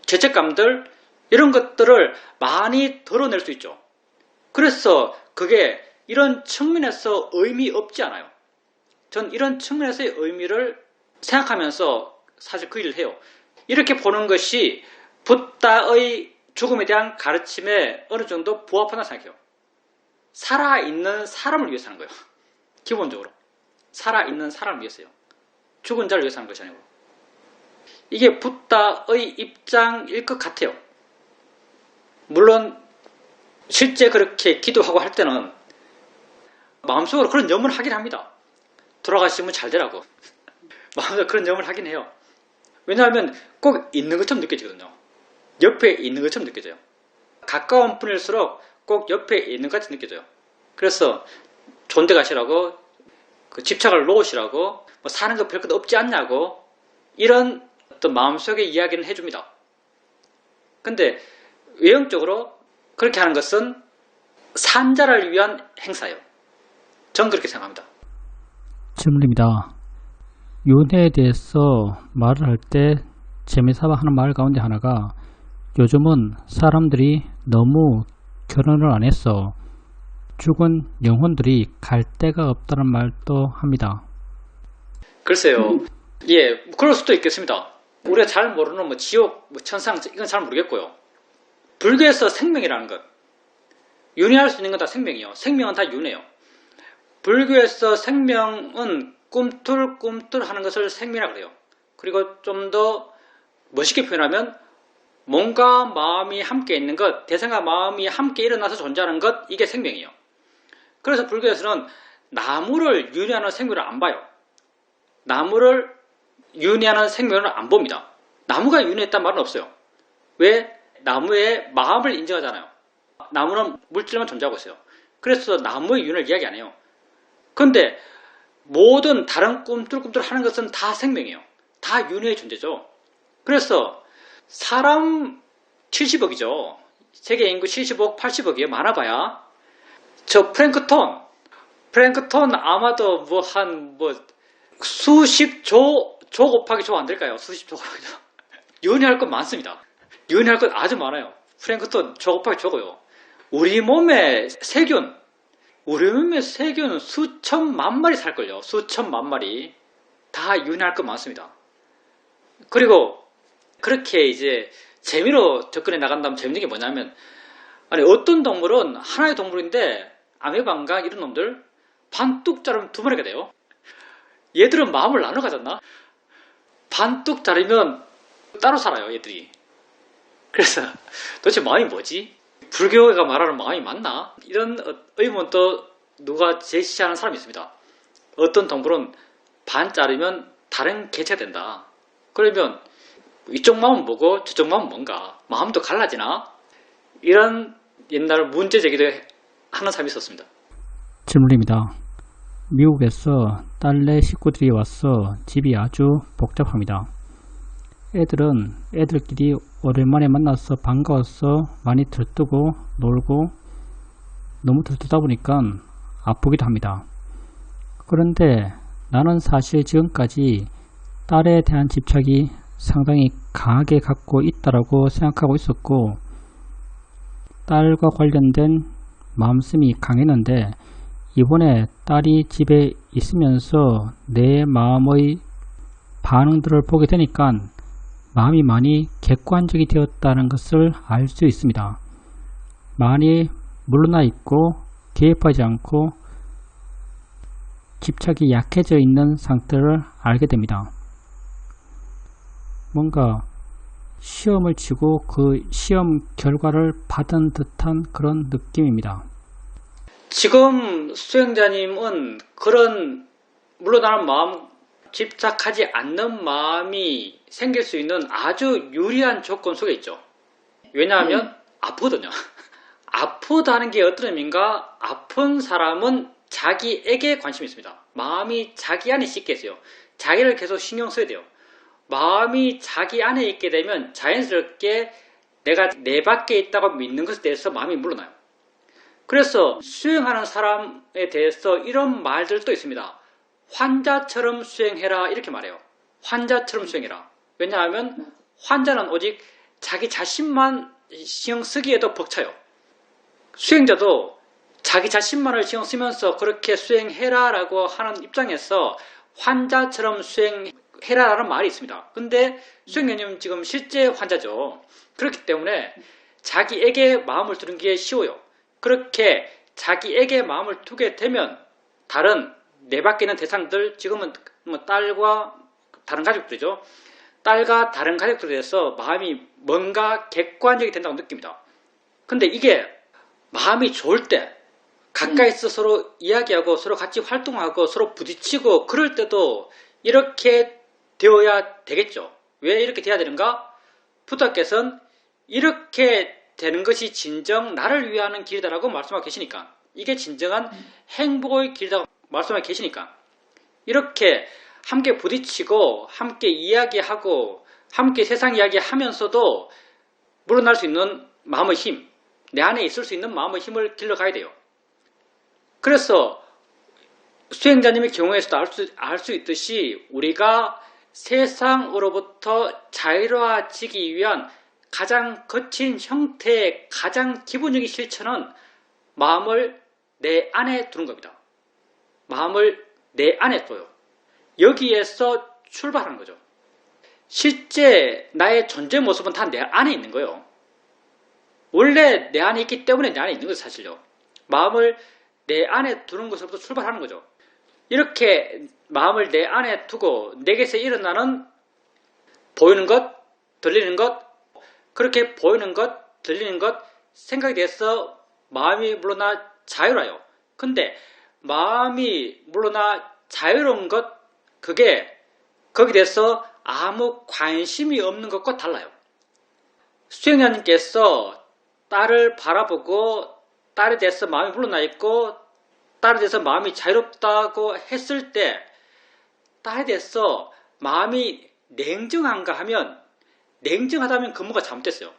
죄책감들 이런 것들을 많이 덜어낼 수 있죠. 그래서 그게 이런 측면에서 의미 없지 않아요. 전 이런 측면에서의 의미를 생각하면서 사실 그 일을 해요. 이렇게 보는 것이 붓다의 죽음에 대한 가르침에 어느 정도 부합한다고 생각해요. 살아있는 사람을 위해서 하는 거예요. 기본적으로. 살아있는 사람을 위해서요. 죽은 자를 위해서 하는 것이 아니고. 이게 붓다의 입장일 것 같아요. 물론 실제 그렇게 기도하고 할 때는 마음속으로 그런 염을 하긴 합니다. 돌아가시면 잘 되라고. 마음속으로 그런 염을 하긴 해요. 왜냐하면 꼭 있는 것처럼 느껴지거든요. 옆에 있는 것처럼 느껴져요. 가까운 분일수록 꼭 옆에 있는 것 같이 느껴져요. 그래서 존대 가시라고, 그 집착을 놓으시라고, 뭐 사는 거 별것 없지 않냐고, 이런 어떤 마음속의 이야기는 해줍니다. 근데 외형적으로 그렇게 하는 것은 산자를 위한 행사예요. 전 그렇게 생각합니다. 질문입니다. 윤회에 대해서 말을 할 때 재미삼아 하는 말 가운데 하나가 요즘은 사람들이 너무 결혼을 안 했어. 죽은 영혼들이 갈 데가 없다는 말도 합니다. 글쎄요. 예, 그럴 수도 있겠습니다. 우리가 잘 모르는 뭐 지옥, 뭐 천상, 이건 잘 모르겠고요. 불교에서 생명이라는 것, 윤회할 수 있는 건 다 생명이요. 생명은 다 윤회요. 불교에서 생명은 꿈틀꿈틀 하는 것을 생명이라고 그래요. 그리고 좀 더 멋있게 표현하면 몸과 마음이 함께 있는 것, 대상과 마음이 함께 일어나서 존재하는 것, 이게 생명이에요. 그래서 불교에서는 나무를 윤회하는 생명을 안 봐요. 나무를 윤회하는 생명을 안 봅니다. 나무가 윤회했단 말은 없어요. 왜? 나무의 마음을 인정하잖아요. 나무는 물질만 존재하고 있어요. 그래서 나무의 윤회를 이야기 안 해요. 그런데 모든 다른 꿈틀꿈틀 하는 것은 다 생명이에요. 다 윤회의 존재죠. 그래서 사람 70억이죠. 세계 인구 70억, 80억이에요. 많아봐야. 저 플랭크톤 아마도 수십 조 곱하기 조 안 될까요? 수십 조 곱하기 조. 윤회할 것 많습니다. 윤회할 것 아주 많아요. 플랭크톤 조 곱하기 조고요. 우리 몸에 세균 수천만 마리 살걸요. 수천만 마리. 다 윤회할 것 많습니다. 그리고 그렇게 이제 재미로 접근해 나간다면 재밌는 게 뭐냐면, 아니 어떤 동물은 하나의 동물인데 아메바인가 이런 놈들 반뚝 자르면 두 마리가 돼요. 얘들은 마음을 나눠 가졌나? 반뚝 자르면 따로 살아요, 얘들이. 그래서 도대체 마음이 뭐지? 불교가 말하는 마음이 맞나? 이런 의문도 누가 제시하는 사람이 있습니다. 어떤 동물은 반 자르면 다른 개체가 된다. 그러면 이쪽 마음은 뭐고 저쪽 마음은 뭔가? 마음도 갈라지나? 이런 옛날 문제 제기도 하는 사람이 있었습니다. 질문입니다. 미국에서 딸네 식구들이 와서 집이 아주 복잡합니다. 애들은 애들끼리 오랜만에 만나서 반가워서 많이 들뜨고 놀고 너무 들뜨다 보니까 아프기도 합니다. 그런데 나는 사실 지금까지 딸에 대한 집착이 상당히 강하게 갖고 있다라고 생각하고 있었고 딸과 관련된 마음씀이 강했는데 이번에 딸이 집에 있으면서 내 마음의 반응들을 보게 되니까 마음이 많이 객관적이 되었다는 것을 알 수 있습니다. 많이 물러나 있고 개입하지 않고 집착이 약해져 있는 상태를 알게 됩니다. 뭔가 시험을 치고 그 시험 결과를 받은 듯한 그런 느낌입니다. 지금 수행자님은 그런 물러나는 마음, 집착하지 않는 마음이 생길 수 있는 아주 유리한 조건 속에 있죠. 왜냐하면 아프거든요. 아프다는 게 어떤 의미인가? 아픈 사람은 자기에게 관심이 있습니다. 마음이 자기 안에 씻게 있어요. 자기를 계속 신경 써야 돼요. 마음이 자기 안에 있게 되면 자연스럽게 내가 내 밖에 있다고 믿는 것에 대해서 마음이 물러나요. 그래서 수행하는 사람에 대해서 이런 말들도 있습니다. 환자처럼 수행해라 이렇게 말해요. 환자처럼 수행해라. 왜냐하면 환자는 오직 자기 자신만 신경 쓰기에도 벅차요. 수행자도 자기 자신만을 신경 쓰면서 그렇게 수행해라 라고 하는 입장에서 환자처럼 수행해라 라는 말이 있습니다. 근데 수행자님 지금 실제 환자죠. 그렇기 때문에 자기에게 마음을 두는 게 쉬워요. 그렇게 자기에게 마음을 두게 되면 다른 내 밖에 있는 대상들, 지금은 뭐 딸과 다른 가족들이죠. 딸과 다른 가족들에 대해서 마음이 뭔가 객관적이 된다고 느낍니다. 근데 이게 마음이 좋을 때 가까이서 서로 이야기하고 서로 같이 활동하고 서로 부딪히고 그럴 때도 이렇게 되어야 되겠죠. 왜 이렇게 돼야 되는가? 부처께서는 이렇게 되는 것이 진정 나를 위하는 길이다라고 말씀하고 계시니까, 이게 진정한 행복의 길이라고 말씀하고 계시니까 이렇게 함께 부딪히고 함께 이야기하고 함께 세상 이야기하면서도 물러날 수 있는 마음의 힘, 내 안에 있을 수 있는 마음의 힘을 길러가야 돼요. 그래서 수행자님의 경우에서도 알 수 있듯이 우리가 세상으로부터 자유로워지기 위한 가장 거친 형태의 가장 기본적인 실천은 마음을 내 안에 두는 겁니다. 마음을 내 안에 둬요. 여기에서 출발하는 거죠. 실제 나의 존재 모습은 다 내 안에 있는 거예요. 원래 내 안에 있기 때문에 내 안에 있는 거죠, 사실요. 마음을 내 안에 두는 것부터 출발하는 거죠. 이렇게 마음을 내 안에 두고 내게서 일어나는 보이는 것, 들리는 것, 그렇게 보이는 것, 들리는 것, 생각에 대해서 마음이 물러나 자유로워요. 근데 마음이 물러나 자유로운 것, 그게 거기에 대해서 아무 관심이 없는 것과 달라요. 수행자님께서 딸을 바라보고 딸에 대해서 마음이 물러나 있고 딸에 대해서 마음이 자유롭다고 했을 때 딸에 대해서 마음이 냉정한가 하면, 냉정하다면 근무가 잘못됐어요.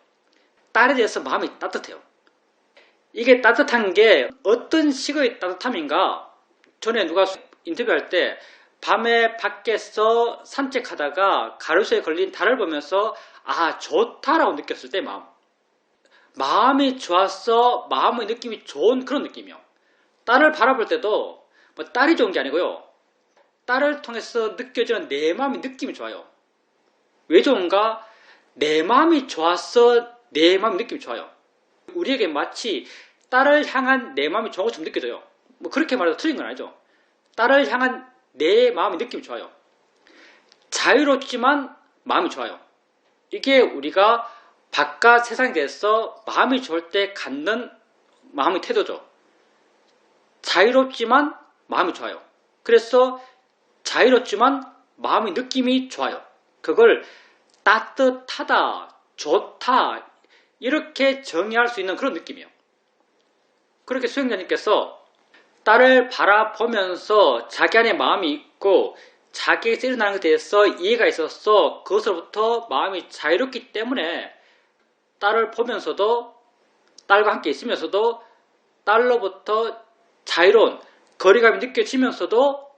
딸에 대해서 마음이 따뜻해요. 이게 따뜻한 게 어떤 식의 따뜻함인가? 전에 누가 인터뷰할 때 밤에 밖에서 산책하다가 가로수에 걸린 달을 보면서 아, 좋다라고 느꼈을 때 마음이 좋아서 마음의 느낌이 좋은 그런 느낌이요. 딸을 바라볼 때도 뭐 딸이 좋은 게 아니고요. 딸을 통해서 느껴지는 내 마음의 느낌이 좋아요. 왜 좋은가? 내 마음이 좋아서 내 마음의 느낌이 좋아요. 우리에게 마치 딸을 향한 내 마음이 좋은 것처럼 느껴져요. 뭐 그렇게 말해도 틀린 건 아니죠. 딸을 향한 내 마음의 느낌이 좋아요. 자유롭지만 마음이 좋아요. 이게 우리가 바깥 세상에 대해서 마음이 좋을 때 갖는 마음의 태도죠. 자유롭지만 마음이 좋아요. 그래서 자유롭지만 마음의 느낌이 좋아요. 그걸 따뜻하다, 좋다 이렇게 정의할 수 있는 그런 느낌이에요. 그렇게 수행자님께서 딸을 바라보면서 자기 안에 마음이 있고 자기에게서 일어나는 것에 대해서 이해가 있어서 그것으로부터 마음이 자유롭기 때문에 딸을 보면서도 딸과 함께 있으면서도 딸로부터 자유로운 거리감이 느껴지면서도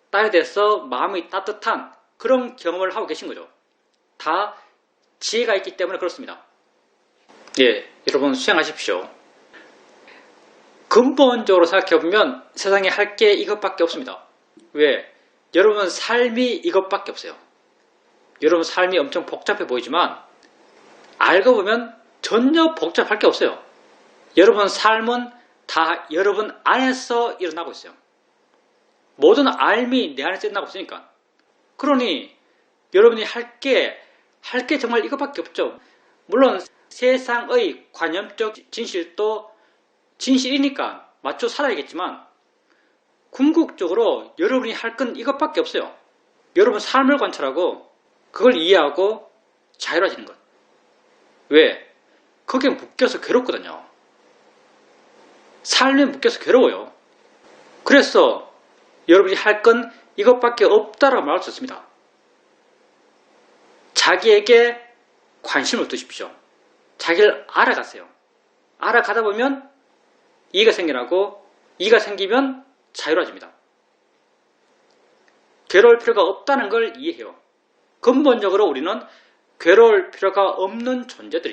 딸에 대해서 마음이 따뜻한 그런 경험을 하고 계신 거죠. 다 지혜가 있기 때문에 그렇습니다. 예, 여러분 수행하십시오. 근본적으로 생각해보면 세상에 할 게 이것밖에 없습니다. 왜? 여러분 삶이 이것밖에 없어요. 여러분 삶이 엄청 복잡해 보이지만 알고 보면 전혀 복잡할 게 없어요. 여러분 삶은 다 여러분 안에서 일어나고 있어요. 모든 알미 내 안에서 일어나고 있으니까. 그러니 여러분이 할 게 정말 이것밖에 없죠. 물론 세상의 관념적 진실도 진실이니까 맞춰 살아야겠지만 궁극적으로 여러분이 할 건 이것밖에 없어요. 여러분 삶을 관찰하고 그걸 이해하고 자유로워지는 것. 왜? 거기에 묶여서 괴롭거든요. 삶에 묶여서 괴로워요. 그래서 여러분이 할 건 이것밖에 없다라고 말할 수 있습니다. 자기에게 관심을 두십시오. 자기를 알아가세요. 알아가다 보면 이해가 생겨나고 이해가 생기면 자유로워집니다. 괴로울 필요가 없다는 걸 이해해요. 근본적으로 우리는 괴로울 필요가 없는 존재들이에요.